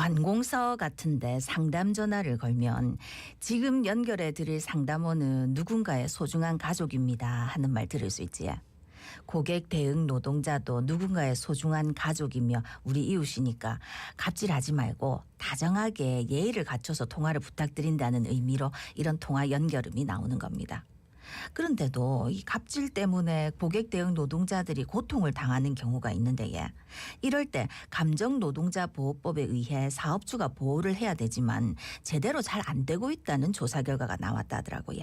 관공서 같은데 상담 전화를 걸면 지금 연결해 드릴 상담원은 누군가의 소중한 가족입니다 하는 말 들을 수 있지. 고객 대응 노동자도 누군가의 소중한 가족이며 우리 이웃이니까 갑질하지 말고 다정하게 예의를 갖춰서 통화를 부탁드린다는 의미로 이런 통화 연결음이 나오는 겁니다. 그런데도 이 갑질 때문에 고객 대응 노동자들이 고통을 당하는 경우가 있는데 이럴 때 감정노동자보호법에 의해 사업주가 보호를 해야 되지만 제대로 잘 안 되고 있다는 조사 결과가 나왔다 하더라고요.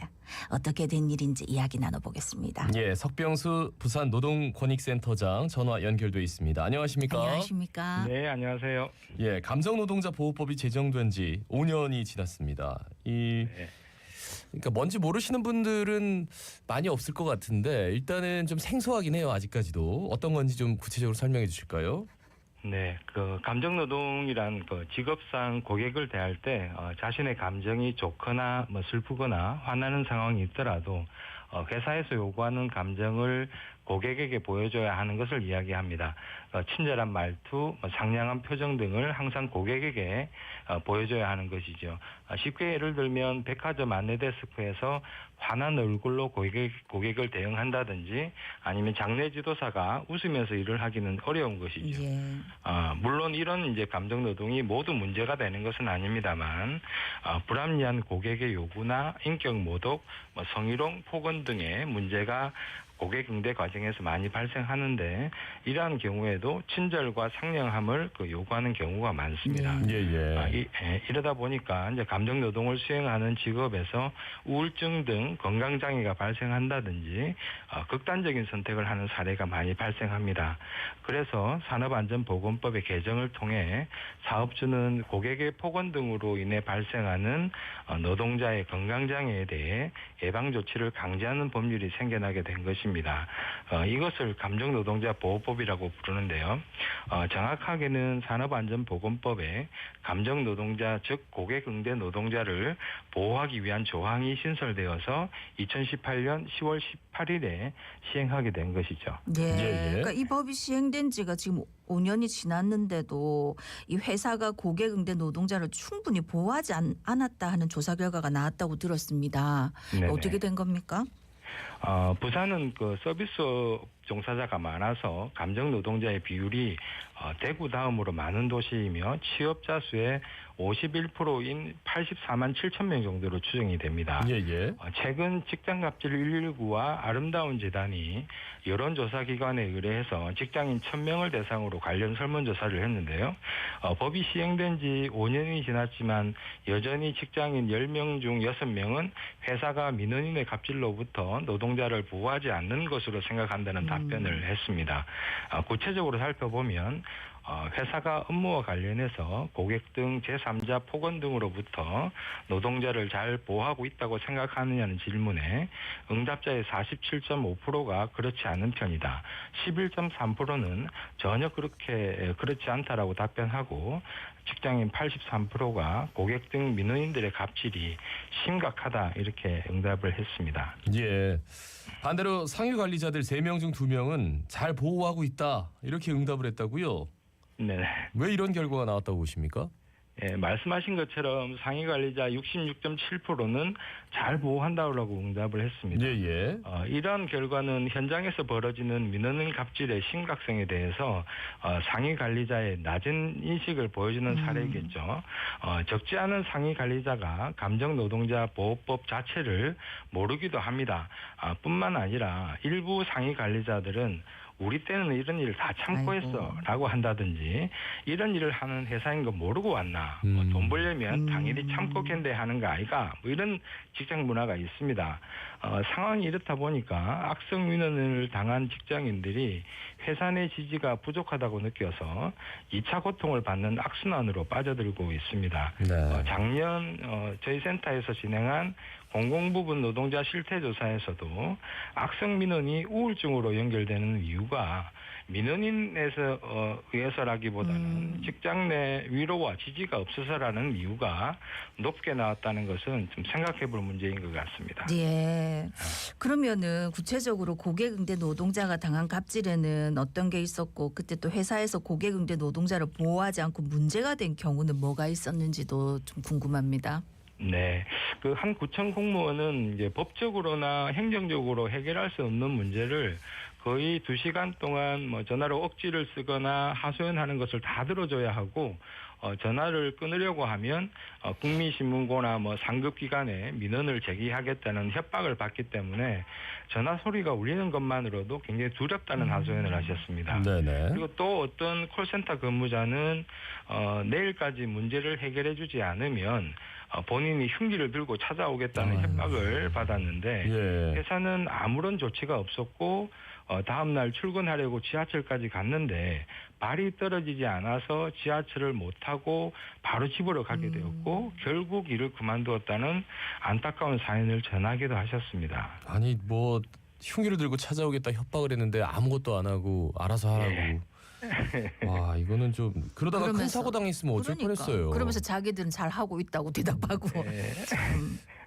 어떻게 된 일인지 이야기 나눠보겠습니다. 예, 석병수 부산노동권익센터장 전화 연결돼 있습니다. 안녕하십니까? 안녕하십니까? 네, 안녕하세요. 예, 감정노동자보호법이 제정된 지 5년이 지났습니다. 그러니까 뭔지 모르시는 분들은 많이 없을 것 같은데 일단은 좀 생소하긴 해요. 아직까지도. 어떤 건지 좀 구체적으로 설명해 주실까요? 네, 감정노동이란 직업상 고객을 대할 때 자신의 감정이 좋거나 슬프거나 화나는 상황이 있더라도 회사에서 요구하는 감정을 고객에게 보여줘야 하는 것을 이야기합니다. 친절한 말투, 상냥한 표정 등을 항상 고객에게 보여줘야 하는 것이죠. 쉽게 예를 들면 백화점 안내데스크에서 환한 얼굴로 고객을 대응한다든지 아니면 장례 지도사가 웃으면서 일을 하기는 어려운 것이죠. 예. 물론 이런 감정 노동이 모두 문제가 되는 것은 아닙니다만 불합리한 고객의 요구나 인격 모독, 성희롱, 폭언 등의 문제가 고객 응대 과정에서 많이 발생하는데 이러한 경우에도 친절과 상냥함을 요구하는 경우가 많습니다. 이러다 보니까 이제 감정 노동을 수행하는 직업에서 우울증 등 건강 장애가 발생한다든지 극단적인 선택을 하는 사례가 많이 발생합니다. 그래서 산업안전보건법의 개정을 통해 사업주는 고객의 폭언 등으로 인해 발생하는 노동자의 건강 장애에 대해 예방 조치를 강제하는 법률이 생겨나게 된 것입니다. 이것을 감정노동자보호법이라고 부르는데요. 정확하게는 산업안전보건법에 감정노동자 즉 고객응대 노동자를 보호하기 위한 조항이 신설되어서 2018년 10월 18일에 시행하게 된 것이죠. 네. 그러니까 이 법이 시행된 지가 지금 5년이 지났는데도 이 회사가 고객 응대 노동자를 충분히 보호하지 않았다 하는 조사 결과가 나왔다고 들었습니다. 네네. 어떻게 된 겁니까? 부산은 서비스 종사자가 많아서 감정 노동자의 비율이 대구 다음으로 많은 도시이며 취업자 수의 51%인 84만 7천 명 정도로 추정이 됩니다. 최근 직장갑질 119와 아름다운 재단이 여론조사기관에 의뢰해서 직장인 1,000명을 대상으로 관련 설문조사를 했는데요. 법이 시행된 지 5년이 지났지만 여전히 직장인 10명 중 6명은 회사가 민원인의 갑질로부터 노동자를 보호하지 않는 것으로 생각한다는 답변을 했습니다. 구체적으로 살펴보면 회사가 업무와 관련해서 고객 등 제3자 폭언 등으로부터 노동자를 잘 보호하고 있다고 생각하느냐는 질문에 응답자의 47.5%가 그렇지 않은 편이다. 11.3%는 전혀 그렇지 않다라고 답변하고 직장인 83%가 고객 등 민원인들의 갑질이 심각하다 이렇게 응답을 했습니다. 예. 반대로 상위 관리자들 3명 중 2명은 잘 보호하고 있다 이렇게 응답을 했다고요? 네. 왜 이런 결과가 나왔다고 보십니까? 예, 말씀하신 것처럼 상위 관리자 66.7%는 잘 보호한다고 응답을 했습니다. 이러한 결과는 현장에서 벌어지는 민원인 갑질의 심각성에 대해서 상위 관리자의 낮은 인식을 보여주는 사례이겠죠. 적지 않은 상위 관리자가 감정노동자보호법 자체를 모르기도 합니다. 뿐만 아니라 일부 상위 관리자들은 우리 때는 이런 일을 다 참고 했어 라고 한다든지 이런 일을 하는 회사인 거 모르고 왔나 돈 벌려면 당연히 참고 견뎌하는 거 아이가 이런 직장 문화가 있습니다. 상황이 이렇다 보니까 악성 민원을 당한 직장인들이 회사 내 지지가 부족하다고 느껴서 2차 고통을 받는 악순환으로 빠져들고 있습니다. 작년 저희 센터에서 진행한 공공부문 노동자 실태조사에서도 악성 민원이 우울증으로 연결되는 이유가 민원인에서 의해서라기보다는 직장 내 위로와 지지가 없어서라는 이유가 높게 나왔다는 것은 좀 생각해볼 문제인 것 같습니다. 예. 그러면은 구체적으로 고객응대 노동자가 당한 갑질에는 어떤 게 있었고 그때 또 회사에서 고객응대 노동자를 보호하지 않고 문제가 된 경우는 뭐가 있었는지도 좀 궁금합니다. 네, 그 한 구청 공무원은 이제 법적으로나 행정적으로 해결할 수 없는 문제를 거의 2시간 동안 뭐 전화로 억지를 쓰거나 하소연하는 것을 다 들어줘야 하고 전화를 끊으려고 하면 국민신문고나 뭐 상급기관에 민원을 제기하겠다는 협박을 받기 때문에 전화 소리가 울리는 것만으로도 굉장히 두렵다는 하소연을 하셨습니다. 네네. 그리고 또 어떤 콜센터 근무자는 내일까지 문제를 해결해주지 않으면 본인이 흉기를 들고 찾아오겠다는 협박을 받았는데 예. 회사는 아무런 조치가 없었고 다음 날 출근하려고 지하철까지 갔는데 발이 떨어지지 않아서 지하철을 못 타고 바로 집으로 가게 되었고 결국 일을 그만두었다는 안타까운 사연을 전하기도 하셨습니다. 아니 뭐 흉기를 들고 찾아오겠다 협박을 했는데 아무것도 안 하고 알아서 하라고. 예. 와 이거는 좀 그러다가 큰 그러면서- 사고 당했으면 어쩔 뻔했어요. 그러면서 자기들은 잘 하고 있다고 대답하고. 네.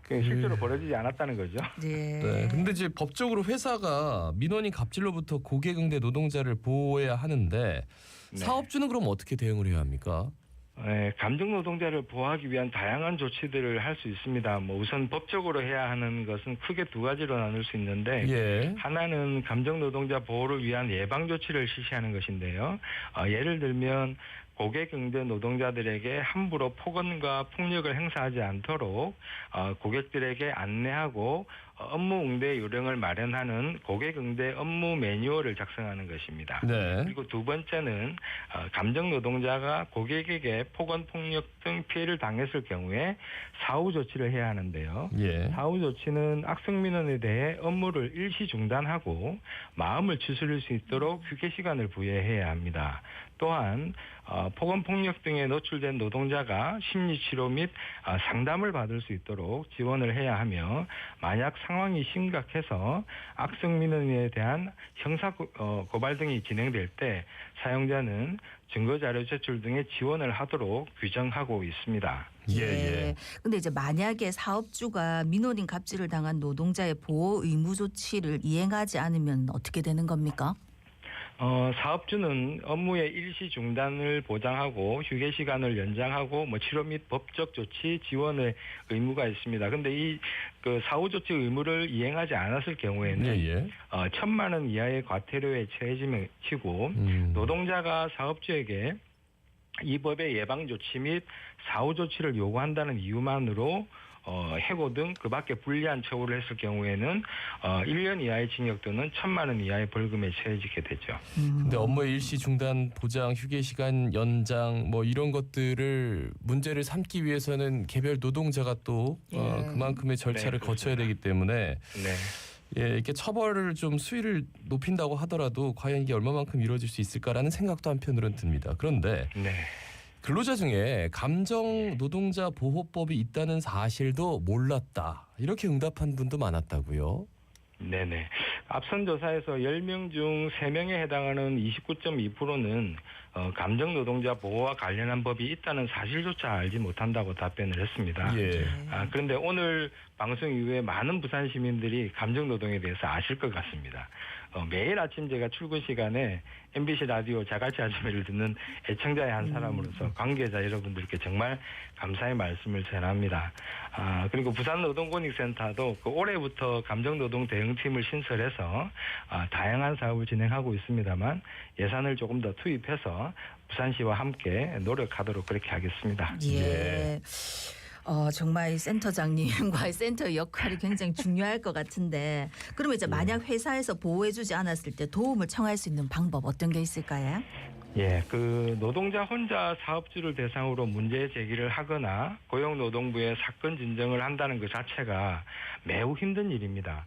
그 실제로 벌어지지 않았다는 거죠. 네. 네. 근데 이제 법적으로 회사가 민원인 갑질로부터 고객응대 노동자를 보호해야 하는데 네. 사업주는 그럼 어떻게 대응을 해야 합니까? 네, 감정 노동자를 보호하기 위한 다양한 조치들을 할 수 있습니다. 뭐 우선 법적으로 해야 하는 것은 크게 두 가지로 나눌 수 있는데 예. 하나는 감정 노동자 보호를 위한 예방 조치를 실시하는 것인데요. 예를 들면 고객응대 노동자들에게 함부로 폭언과 폭력을 행사하지 않도록 고객들에게 안내하고 업무 응대 요령을 마련하는 고객응대 업무 매뉴얼을 작성하는 것입니다. 네. 그리고 두 번째는 감정 노동자가 고객에게 폭언, 폭력 등 피해를 당했을 경우에 사후 조치를 해야 하는데요. 예. 사후 조치는 악성 민원에 대해 업무를 일시 중단하고 마음을 추스릴 수 있도록 휴게 시간을 부여해야 합니다. 또한 폭언, 폭력 등에 노출된 노동자가 심리치료 및 상담을 받을 수 있도록 지원을 해야 하며 만약 상황이 심각해서 악성 민원에 대한 형사 고발 등이 진행될 때 사용자는 증거자료 제출 등의 지원을 하도록 규정하고 있습니다. 예. 근데 이제 만약에 사업주가 민원인 갑질을 당한 노동자의 보호 의무 조치를 이행하지 않으면 어떻게 되는 겁니까? 사업주는 업무의 일시 중단을 보장하고 휴게 시간을 연장하고 뭐 치료 및 법적 조치 지원의 의무가 있습니다. 근데 이 그 사후 조치 의무를 이행하지 않았을 경우에는 예. 1,000만 원 이하의 과태료에 처해지고 노동자가 사업주에게 이 법의 예방 조치 및 사후 조치를 요구한다는 이유만으로 해고 등 그 밖에 불리한 처우를 했을 경우에는 1년 이하의 징역 또는 1,000만 원 이하의 벌금에 처해지게 되죠. 근데 업무의 일시 중단, 보장, 휴게 시간 연장 뭐 이런 것들을 문제를 삼기 위해서는 개별 노동자가 또 그만큼의 절차를 네, 거쳐야 되기 때문에 네. 예, 이렇게 처벌을 좀 수위를 높인다고 하더라도 과연 이게 얼마만큼 이루어질 수 있을까라는 생각도 한편으로는 듭니다. 그런데 네. 근로자 중에 감정 노동자 보호법이 있다는 사실도 몰랐다. 이렇게 응답한 분도 많았다고요. 네네. 앞선 조사에서 10명 중 3명에 해당하는 29.2%는 감정 노동자 보호와 관련한 법이 있다는 사실조차 알지 못한다고 답변을 했습니다. 예. 그런데 오늘 방송 이후에 많은 부산 시민들이 감정 노동에 대해서 아실 것 같습니다. 매일 아침 제가 출근 시간에 MBC 라디오 자갈치 아침에를 듣는 애청자의 한 사람으로서 관계자 여러분들께 정말 감사의 말씀을 전합니다. 그리고 부산노동권익센터도 올해부터 감정노동 대응팀을 신설해서 다양한 사업을 진행하고 있습니다만 예산을 조금 더 투입해서 부산시와 함께 노력하도록 그렇게 하겠습니다. 예. 정말 이 센터장님과의 센터의 역할이 굉장히 중요할 것 같은데 그러면 이제 만약 회사에서 보호해주지 않았을 때 도움을 청할 수 있는 방법 어떤 게 있을까요? 예, 그 노동자 혼자 사업주를 대상으로 문제 제기를 하거나 고용노동부에 사건 진정을 한다는 것 자체가 매우 힘든 일입니다.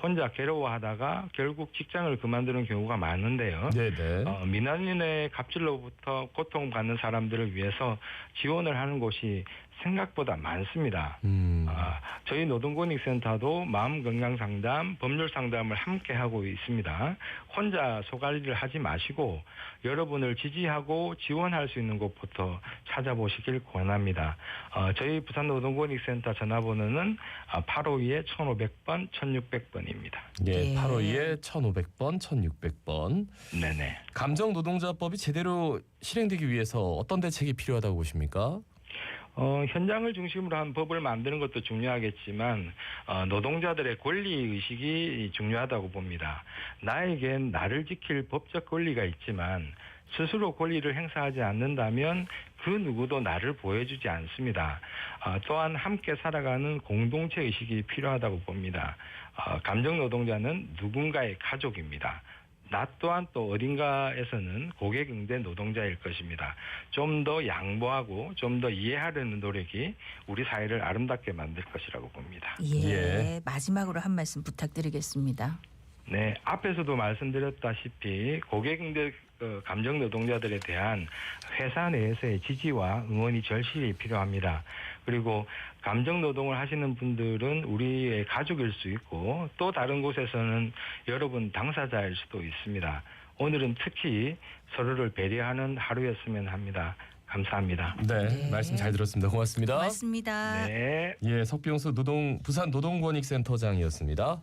혼자 괴로워하다가 결국 직장을 그만두는 경우가 많은데요. 네네. 민원인의 갑질로부터 고통받는 사람들을 위해서 지원을 하는 곳이 생각보다 많습니다. 저희 노동권익센터도 마음건강상담, 법률상담을 함께 하고 있습니다. 혼자 소관리를 하지 마시고 여러분을 지지하고 지원할 수 있는 곳부터 찾아보시길 권합니다. 저희 부산노동권익센터 전화번호는 852-1500번, 1600번입니다. 예, 예. 852에 1500번, 1600번. 네네. 감정노동자법이 제대로 실행되기 위해서 어떤 대책이 필요하다고 보십니까? 현장을 중심으로 한 법을 만드는 것도 중요하겠지만 노동자들의 권리 의식이 중요하다고 봅니다. 나에겐 나를 지킬 법적 권리가 있지만 스스로 권리를 행사하지 않는다면 그 누구도 나를 보여주지 않습니다. 또한 함께 살아가는 공동체 의식이 필요하다고 봅니다. 감정노동자는 누군가의 가족입니다. 나 또한 또 어딘가에서는 고객 응대 노동자일 것입니다. 좀 더 양보하고 좀 더 이해하려는 노력이 우리 사회를 아름답게 만들 것이라고 봅니다. 예. 예. 마지막으로 한 말씀 부탁드리겠습니다. 네, 앞에서도 말씀드렸다시피 고객 응대 감정 노동자들에 대한 회사 내에서의 지지와 응원이 절실히 필요합니다. 그리고 감정 노동을 하시는 분들은 우리의 가족일 수 있고 또 다른 곳에서는 여러분 당사자일 수도 있습니다. 오늘은 특히 서로를 배려하는 하루였으면 합니다. 감사합니다. 네, 네. 말씀 잘 들었습니다. 고맙습니다. 고맙습니다. 네. 예, 석병수 부산 노동권익센터장이었습니다.